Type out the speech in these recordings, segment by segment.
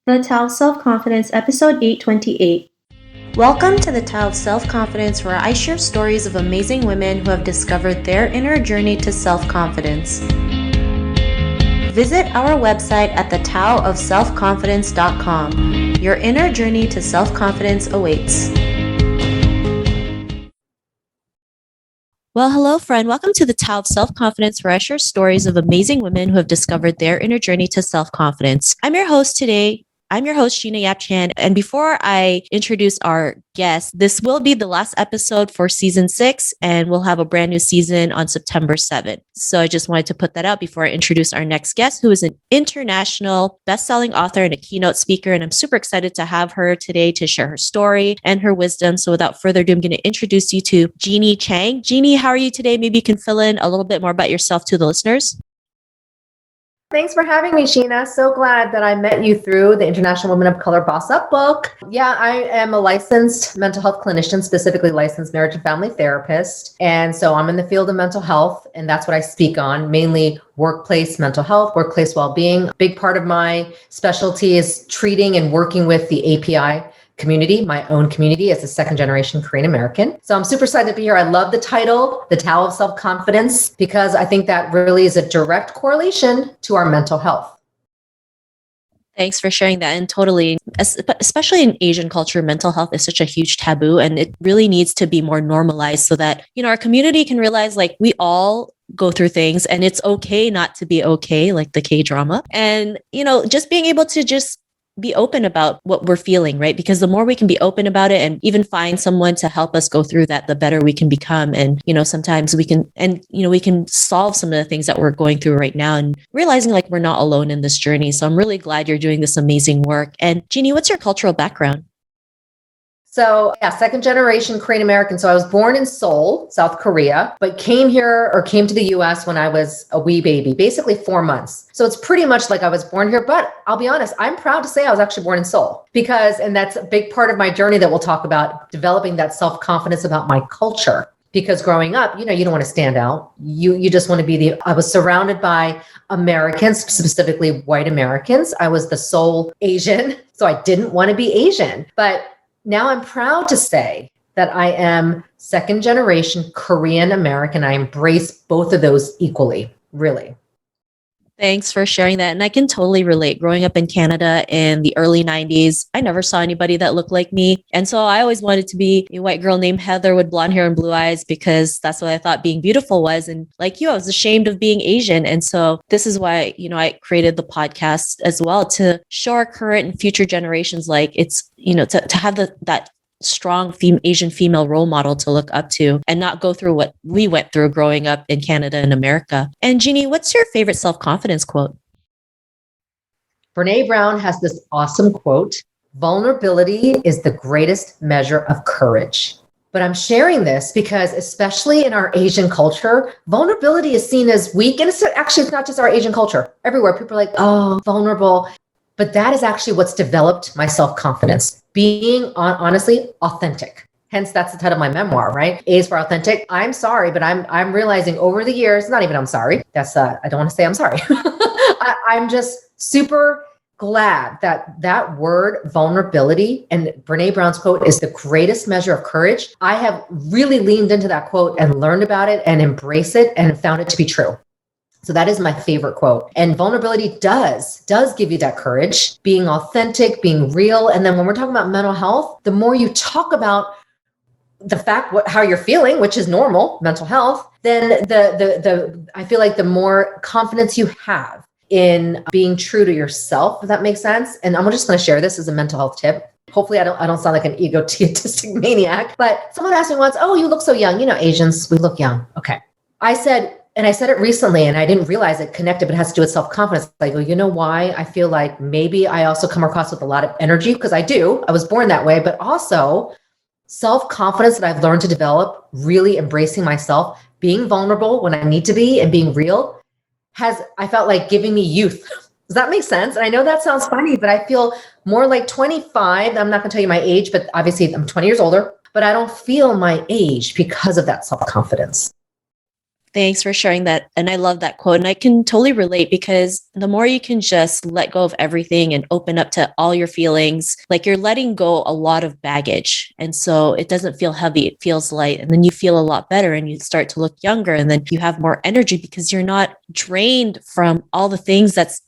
The Tao of Self-Confidence, Episode 828. Welcome to the Tao of Self-Confidence, where I share stories of amazing women who have discovered their inner journey to self-confidence. Visit our website at thetaoofselfconfidence.com. Your inner journey to self-confidence awaits. Well, hello, friend. Welcome to the Tao of Self-Confidence, where I share stories of amazing women who have discovered their inner journey to self-confidence. I'm your host today. I'm your host, Jeanie. And before I introduce our guest, this will be the last episode for season 6, and we'll have a brand new season on September 7th. So I just wanted to put that out before I introduce our next guest, who is an international best-selling author and a keynote speaker. And I'm super excited to have her today to share her story and her wisdom. So without further ado, I'm going to introduce you to Jeanie Chang. Jeanie, how are you today? Maybe you can fill in a little bit more about yourself to the listeners. Thanks for having me, Sheena. So glad that I met you through the International Women of Color Boss Up book. Yeah, I am a licensed mental health clinician, specifically licensed marriage and family therapist. And so I'm in the field of mental health, and that's what I speak on, mainly workplace mental health, workplace well-being. A big part of my specialty is treating and working with the API community, my own community as a second generation Korean American. So I'm super excited to be here. I love the title, The Tao of Self-Confidence, because I think that really is a direct correlation to our mental health. Thanks for sharing that. And totally, especially in Asian culture, mental health is such a huge taboo, and it really needs to be more normalized so that, our community can realize like we all go through things and it's okay not to be okay, like the K-drama. And, just being able to just be open about what we're feeling, right? Because the more we can be open about it and even find someone to help us go through that, the better we can become. And, sometimes we can, we can solve some of the things that we're going through right now and realizing like we're not alone in this journey. So I'm really glad you're doing this amazing work. And Jeanie, what's your cultural background? So second generation Korean American. So I was born in Seoul, South Korea, but came to the US when I was a wee baby, basically 4 months. So it's pretty much like I was born here, but I'll be honest, I'm proud to say I was actually born in Seoul and that's a big part of my journey that we'll talk about, developing that self-confidence about my culture. Because growing up, you don't want to stand out. You just want to be I was surrounded by Americans, specifically white Americans. I was the sole Asian, so I didn't want to be Asian, but now I'm proud to say that I am second generation Korean American. I embrace both of those equally, really. Thanks for sharing that. And I can totally relate. Growing up in Canada in the early 90s, I never saw anybody that looked like me. And so I always wanted to be a white girl named Heather with blonde hair and blue eyes because that's what I thought being beautiful was. And like you, I was ashamed of being Asian. And so this is why, I created the podcast as well to show our current and future generations like it's, to have that strong Asian female role model to look up to and not go through what we went through growing up in Canada and America. And Jeanie, what's your favorite self-confidence quote? Brene Brown has this awesome quote: vulnerability is the greatest measure of courage. But I'm sharing this because especially in our Asian culture, vulnerability is seen as weak. And it's not just our Asian culture. Everywhere people are like, oh, vulnerable. But that is actually what's developed my self-confidence, being honestly authentic. Hence, that's the title of my memoir, right? A is for authentic. I'm sorry, but I'm realizing over the years, not even I'm sorry. That's I don't want to say I'm sorry. I'm just super glad that word vulnerability and Brene Brown's quote is the greatest measure of courage. I have really leaned into that quote and learned about it and embraced it and found it to be true. So that is my favorite quote. And vulnerability does give you that courage, being authentic, being real. And then when we're talking about mental health, the more you talk about the fact how you're feeling, which is normal, mental health, then I feel like the more confidence you have in being true to yourself, if that makes sense. And I'm just going to share this as a mental health tip. Hopefully I don't sound like an egotistic maniac, but someone asked me once, oh, you look so young. Asians, we look young. Okay. I said it recently and I didn't realize it connected, but it has to do with self-confidence. I go, you know why? I feel like maybe I also come across with a lot of energy because I was born that way, but also self-confidence that I've learned to develop, really embracing myself, being vulnerable when I need to be and being real I felt like giving me youth. Does that make sense? And I know that sounds funny, but I feel more like 25. I'm not going to tell you my age, but obviously I'm 20 years older, but I don't feel my age because of that self-confidence. Thanks for sharing that. And I love that quote. And I can totally relate because the more you can just let go of everything and open up to all your feelings, like you're letting go a lot of baggage. And so it doesn't feel heavy, it feels light. And then you feel a lot better and you start to look younger and then you have more energy because you're not drained from all the things that's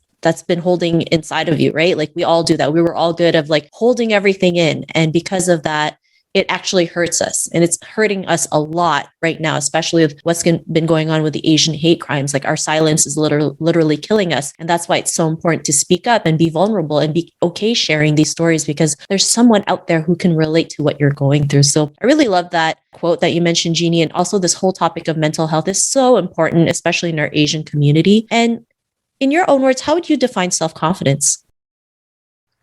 been holding inside of you, right? Like we all do that. We were all good of like holding everything in. And because of that, it actually hurts us. And it's hurting us a lot right now, especially with what's been going on with the Asian hate crimes. Like our silence is literally killing us. And that's why it's so important to speak up and be vulnerable and be okay sharing these stories because there's someone out there who can relate to what you're going through. So I really love that quote that you mentioned, Jeanie. And also this whole topic of mental health is so important, especially in our Asian community. And in your own words, how would you define self-confidence?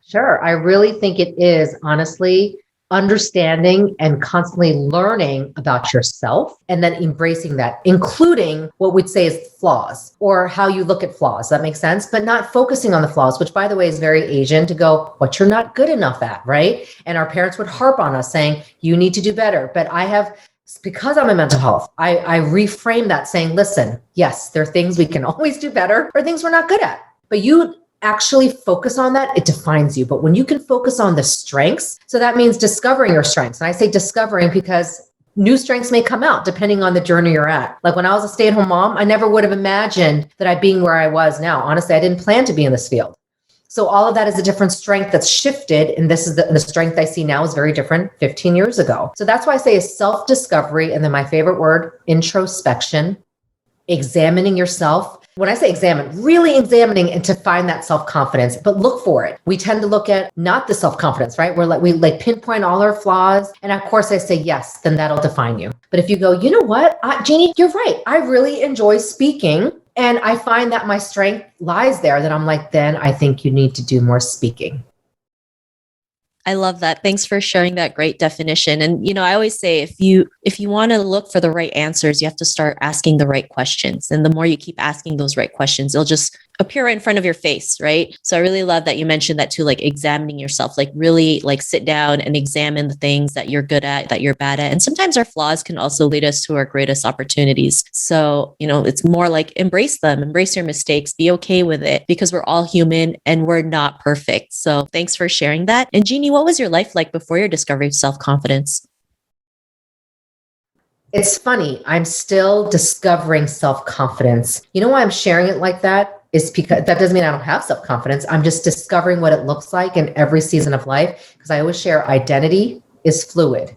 Sure. I really think it is honestly understanding and constantly learning about yourself and then embracing that, including what we'd say is flaws or how you look at flaws. That makes sense, but not focusing on the flaws, which by the way is very Asian to go, what you're not good enough at, right? And our parents would harp on us saying, you need to do better. But because I'm in mental health, I reframe that saying, listen, yes, there are things we can always do better or things we're not good at, but you actually focus on that, it defines you. But when you can focus on the strengths, so that means discovering your strengths. And I say discovering because new strengths may come out depending on the journey you're at. Like when I was a stay-at-home mom, I never would have imagined that I'd be where I was now. Honestly, I didn't plan to be in this field. So all of that is a different strength that's shifted. And this is the strength I see now is very different 15 years ago. So that's why I say is self-discovery. And then my favorite word, introspection, examining yourself. When I say examine, really examining and to find that self-confidence, but look for it. We tend to look at not the self-confidence, right? We pinpoint all our flaws. And of course I say, yes, then that'll define you. But if you go, you know what, Jeanie, you're right. I really enjoy speaking. And I find that my strength lies there, then I'm like, then I think you need to do more speaking. I love that. Thanks for sharing that great definition. And I always say if you want to look for the right answers, you have to start asking the right questions. And the more you keep asking those right questions, they'll just appear right in front of your face, right? So I really love that you mentioned that too, like examining yourself, like really like sit down and examine the things that you're good at, that you're bad at. And sometimes our flaws can also lead us to our greatest opportunities. So, it's more like embrace them, embrace your mistakes, be okay with it because we're all human and we're not perfect. So thanks for sharing that. And Jeanie, what was your life like before your discovery of self-confidence? It's funny. I'm still discovering self-confidence. You know why I'm sharing it like that? Is because that doesn't mean I don't have self-confidence. I'm just discovering what it looks like in every season of life. Because I always share identity is fluid.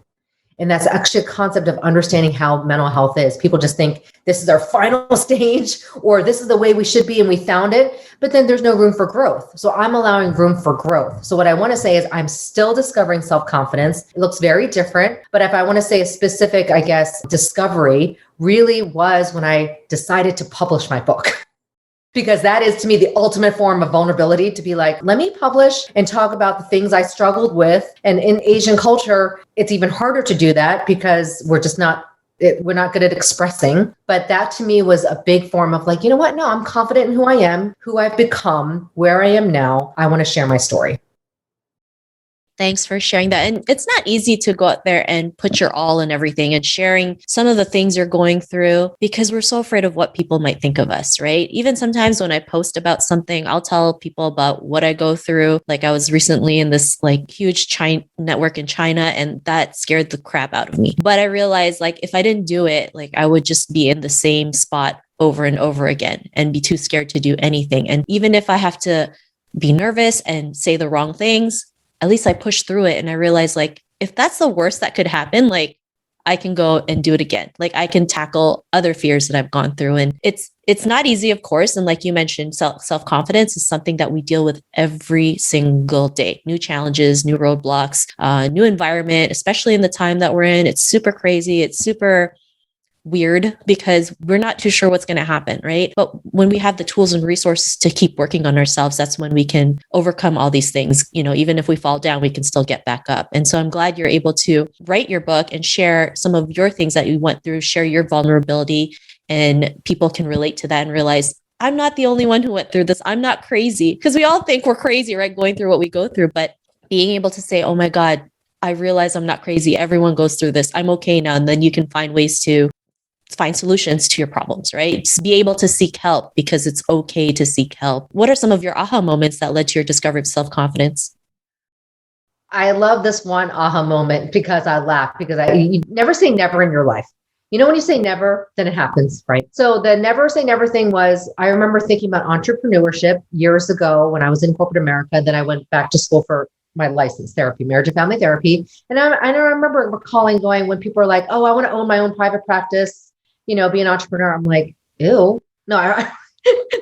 And that's actually a concept of understanding how mental health is. People just think this is our final stage or this is the way we should be and we found it, but then there's no room for growth. So I'm allowing room for growth. So what I want to say is I'm still discovering self-confidence. It looks very different, but if I want to say a specific, I guess, discovery really was when I decided to publish my book. Because that is to me the ultimate form of vulnerability to be like, let me publish and talk about the things I struggled with. And in Asian culture, it's even harder to do that because we're not good at expressing. But that to me was a big form of like, you know what? No, I'm confident in who I am, who I've become, where I am now. I want to share my story. Thanks for sharing that. And it's not easy to go out there and put your all in everything and sharing some of the things you're going through because we're so afraid of what people might think of us, right? Even sometimes when I post about something, I'll tell people about what I go through. Like I was recently in this like huge network in China and that scared the crap out of me. But I realized like if I didn't do it, like I would just be in the same spot over and over again and be too scared to do anything. And even if I have to be nervous and say the wrong things, at least I pushed through it and I realized like, if that's the worst that could happen, like I can go and do it again. Like I can tackle other fears that I've gone through. And it's not easy, of course. And like you mentioned, self-confidence is something that we deal with every single day. New challenges, new roadblocks, new environment, especially in the time that we're in. It's super crazy. It's super weird because we're not too sure what's going to happen, right? But when we have the tools and resources to keep working on ourselves, that's when we can overcome all these things. Even if we fall down, we can still get back up. And so I'm glad you're able to write your book and share some of your things that you went through, share your vulnerability, and people can relate to that and realize I'm not the only one who went through this. I'm not crazy because we all think we're crazy, right? Going through what we go through, but being able to say, oh my God, I realize I'm not crazy. Everyone goes through this. I'm okay now. And then you can find ways to find solutions to your problems, right? Just be able to seek help because it's okay to seek help. What are some of your aha moments that led to your discovery of self-confidence? I love this one aha moment because I laugh because you never say never in your life. You know, when you say never, then it happens, right? So the never say never thing was, I remember thinking about entrepreneurship years ago when I was in corporate America. Then I went back to school for my license therapy, marriage and family therapy. And I remember recalling going when people are like, oh, I want to own my own private practice, be an entrepreneur. I'm like, ew. No,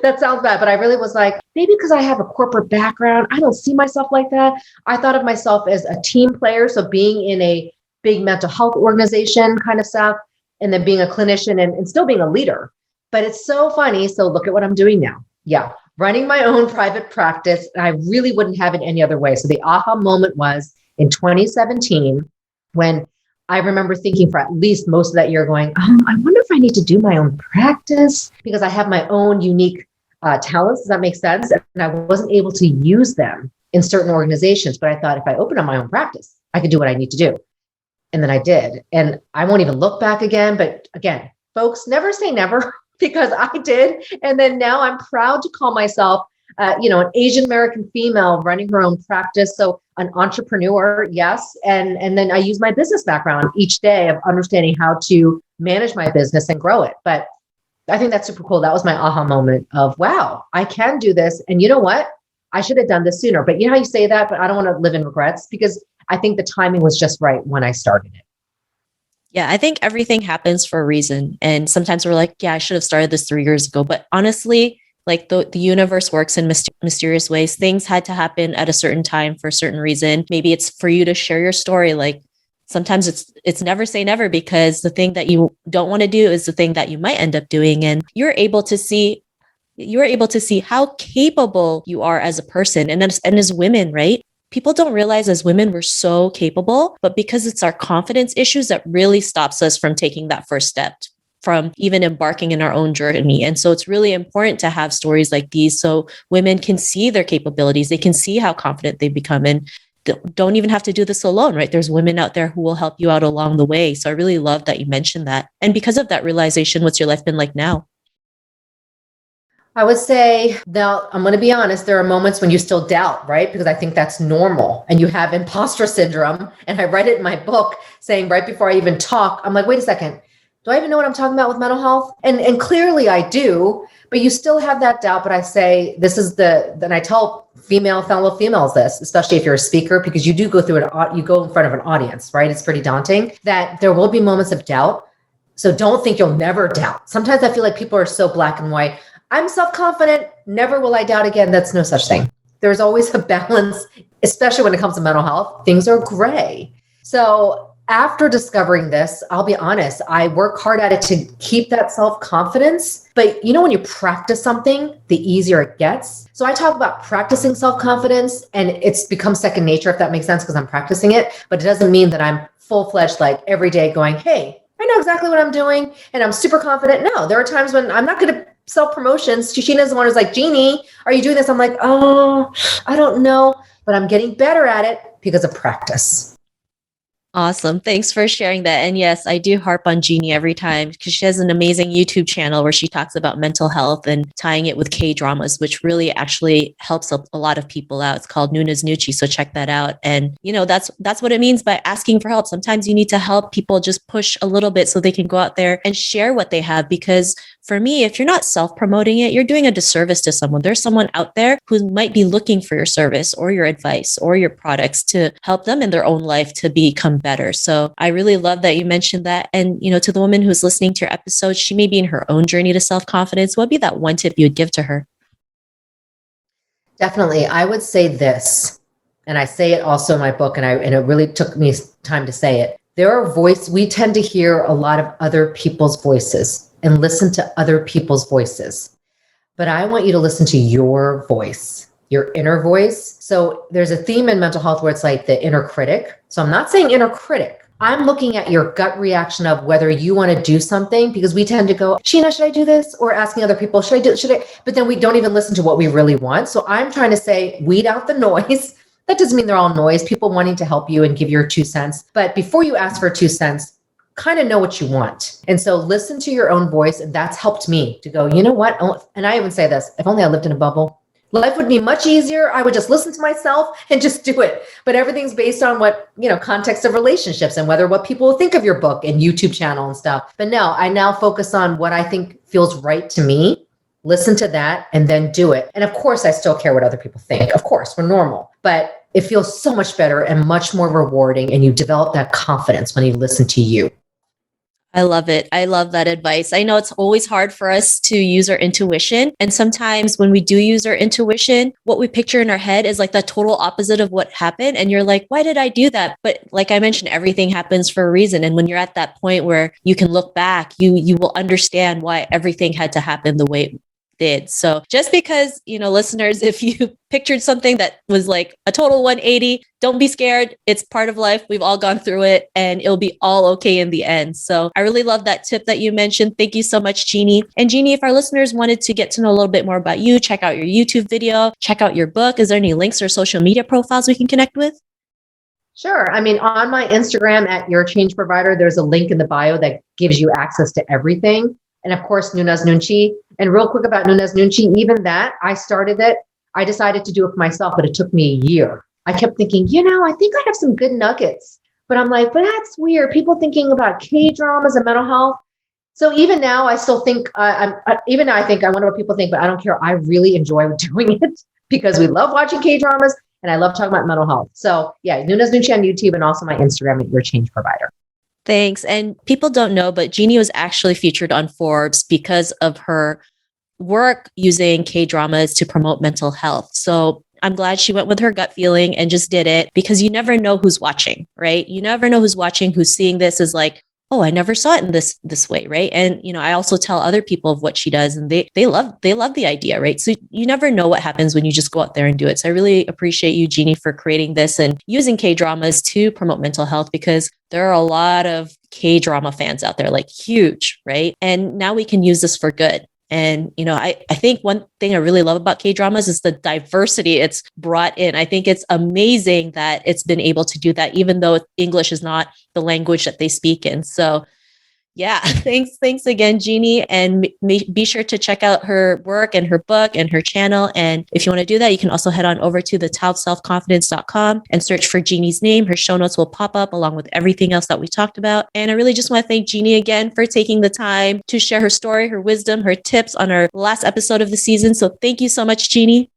that sounds bad, but I really was like, maybe because I have a corporate background, I don't see myself like that. I thought of myself as a team player. So being in a big mental health organization kind of stuff, and then being a clinician and still being a leader. But it's so funny. So look at what I'm doing now. Yeah. Running my own private practice. And I really wouldn't have it any other way. So the aha moment was in 2017, when I remember thinking for at least most of that year going, I wonder if I need to do my own practice because I have my own unique talents. Does that make sense? And I wasn't able to use them in certain organizations. But I thought if I open up my own practice, I could do what I need to do. And then I did. And I won't even look back again. But again, folks, never say never because I did. And then now I'm proud to call myself, an Asian American female running her own practice. So an entrepreneur, yes. And then I use my business background each day of understanding how to manage my business and grow it. But I think that's super cool. That was my aha moment of, wow, I can do this. And you know what? I should have done this sooner. But you know how you say that, but I don't want to live in regrets because I think the timing was just right when I started it. Yeah, I think everything happens for a reason. And sometimes we're like, yeah, I should have started this 3 years ago. But honestly, like the universe works in mysterious ways. Things had to happen at a certain time for a certain reason. Maybe it's for you to share your story. Like sometimes it's never say never because the thing that you don't want to do is the thing that you might end up doing. And you're able to see how capable you are as a person and as women, right? People don't realize as women, we're so capable, but because it's our confidence issues that really stops us from taking that first step, from even embarking in our own journey. And so it's really important to have stories like these so women can see their capabilities. They can see how confident they become and don't even have to do this alone, right? There's women out there who will help you out along the way. So I really love that you mentioned that. And because of that realization, what's your life been like now? I would say now, I'm going to be honest, there are moments when you still doubt, right? Because I think that's normal and you have imposter syndrome. And I write it in my book saying right before I even talk, I'm like, wait a second, do I even know what I'm talking about with mental health? And clearly I do, but you still have that doubt. But I say, then I tell fellow females this, especially if you're a speaker, because you do go through you go in front of an audience, right? It's pretty daunting that there will be moments of doubt. So don't think you'll never doubt. Sometimes I feel like people are so black and white. I'm self-confident, never will I doubt again. That's no such thing. There's always a balance, especially when it comes to mental health. Things are gray. So after discovering this, I'll be honest, I work hard at it to keep that self-confidence. But when you practice something, the easier it gets. So I talk about practicing self-confidence and it's become second nature, if that makes sense, because I'm practicing it. But it doesn't mean that I'm full-fledged, like every day going, hey, I know exactly what I'm doing and I'm super confident. No, there are times when I'm not going to self-promotions. Shishina's the one who's like, Jeanie, are you doing this? I'm like, oh, I don't know, but I'm getting better at it because of practice. Awesome. Thanks for sharing that. And yes, I do harp on Jeanie every time because she has an amazing YouTube channel where she talks about mental health and tying it with K-dramas, which really actually helps a lot of people out. It's called Nuna's Nucci. So check that out. And that's what it means by asking for help. Sometimes you need to help people just push a little bit so they can go out there and share what they have. Because for me, if you're not self-promoting it, you're doing a disservice to someone. There's someone out there who might be looking for your service or your advice or your products to help them in their own life to become better. So I really love that you mentioned that. And, to the woman who's listening to your episode, she may be in her own journey to self-confidence. What would be that one tip you would give to her? Definitely. I would say this, and I say it also in my book, and it really took me time to say it. We tend to hear a lot of other people's voices and listen to other people's voices. But I want you to listen to your voice, your inner voice. So there's a theme in mental health where it's like the inner critic. So I'm not saying inner critic. I'm looking at your gut reaction of whether you want to do something, because we tend to go, Sheena, should I do this? Or asking other people, should I? But then we don't even listen to what we really want. So I'm trying to say, weed out the noise. That doesn't mean they're all noise, people wanting to help you and give your 2 cents. But before you ask for 2 cents, kind of know what you want. And so listen to your own voice. And that's helped me to go, you know what? And I even say this, if only I lived in a bubble, life would be much easier. I would just listen to myself and just do it. But everything's based on what, context of relationships and whether what people think of your book and YouTube channel and stuff. But no, I now focus on what I think feels right to me, listen to that, and then do it. And of course, I still care what other people think. Of course, we're normal, but it feels so much better and much more rewarding. And you develop that confidence when you listen to you. I love it. I love that advice. I know it's always hard for us to use our intuition. And sometimes when we do use our intuition, what we picture in our head is like the total opposite of what happened. And you're like, why did I do that? But like I mentioned, everything happens for a reason. And when you're at that point where you can look back, you will understand why everything had to happen the way it did. So just because, listeners, if you pictured something that was like a total 180, don't be scared. It's part of life. We've all gone through it and it'll be all okay in the end. So I really love that tip that you mentioned. Thank you so much, Jeanie. And Jeanie, if our listeners wanted to get to know a little bit more about you, check out your YouTube video, check out your book, is there any links or social media profiles we can connect with? Sure. I mean, on my Instagram at Your Change Provider, there's a link in the bio that gives you access to everything. And of course, Nuna's Nunchi. And real quick about Nuna's Nunchi, even that, I started it. I decided to do it for myself, but it took me a year. I kept thinking, I think I have some good nuggets. But I'm like, but that's weird. People thinking about K-dramas and mental health. So even now, I still think, even now I think, I wonder what people think, but I don't care. I really enjoy doing it because we love watching K-dramas and I love talking about mental health. So yeah, Nuna's Nunchi on YouTube and also my Instagram at Your Change Provider. Thanks. And people don't know, but Jeanie was actually featured on Forbes because of her work using K-dramas to promote mental health. So I'm glad she went with her gut feeling and just did it because you never know who's watching, right? You never know who's watching, who's seeing this is like, oh, I never saw it in this way, right? And I also tell other people of what she does, and they love the idea, right? So you never know what happens when you just go out there and do it. So I really appreciate you, Jeanie, for creating this and using K-dramas to promote mental health because there are a lot of K-drama fans out there, like huge, right? And now we can use this for good. And, I think one thing I really love about K-dramas is the diversity it's brought in. I think it's amazing that it's been able to do that, even though English is not the language that they speak in. So yeah, thanks again, Jeanie. And be sure to check out her work and her book and her channel. And if you want to do that, you can also head on over to thetowselfconfidence.com and search for Jeanie's name. Her show notes will pop up along with everything else that we talked about. And I really just want to thank Jeanie again for taking the time to share her story, her wisdom, her tips on our last episode of the season. So thank you so much, Jeanie.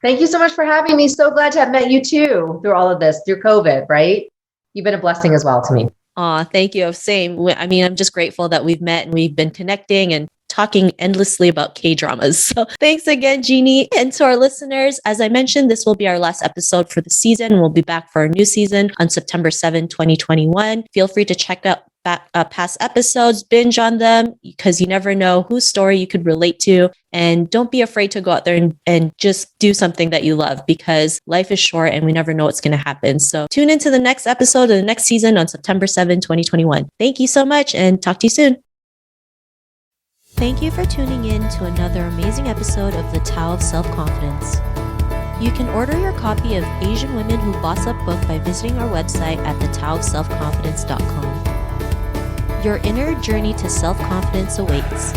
Thank you so much for having me. So glad to have met you too through all of this, through COVID, right? You've been a blessing as well to me. Aw, thank you. Same. I mean, I'm just grateful that we've met and we've been connecting and talking endlessly about K-dramas. So thanks again, Jeanie. And to our listeners, as I mentioned, this will be our last episode for the season. We'll be back for a new season on September 7, 2021. Feel free to check out past episodes, binge on them, because you never know whose story you could relate to. And don't be afraid to go out there and just do something that you love, because life is short and we never know what's going to happen. So tune into the next episode of the next season on September 7, 2021. Thank you so much and talk to you soon. Thank you for tuning in to another amazing episode of The Tao of Self-Confidence. You can order your copy of Asian Women Who Boss Up book by visiting our website at thetaoofselfconfidence.com. Your inner journey to self-confidence awaits.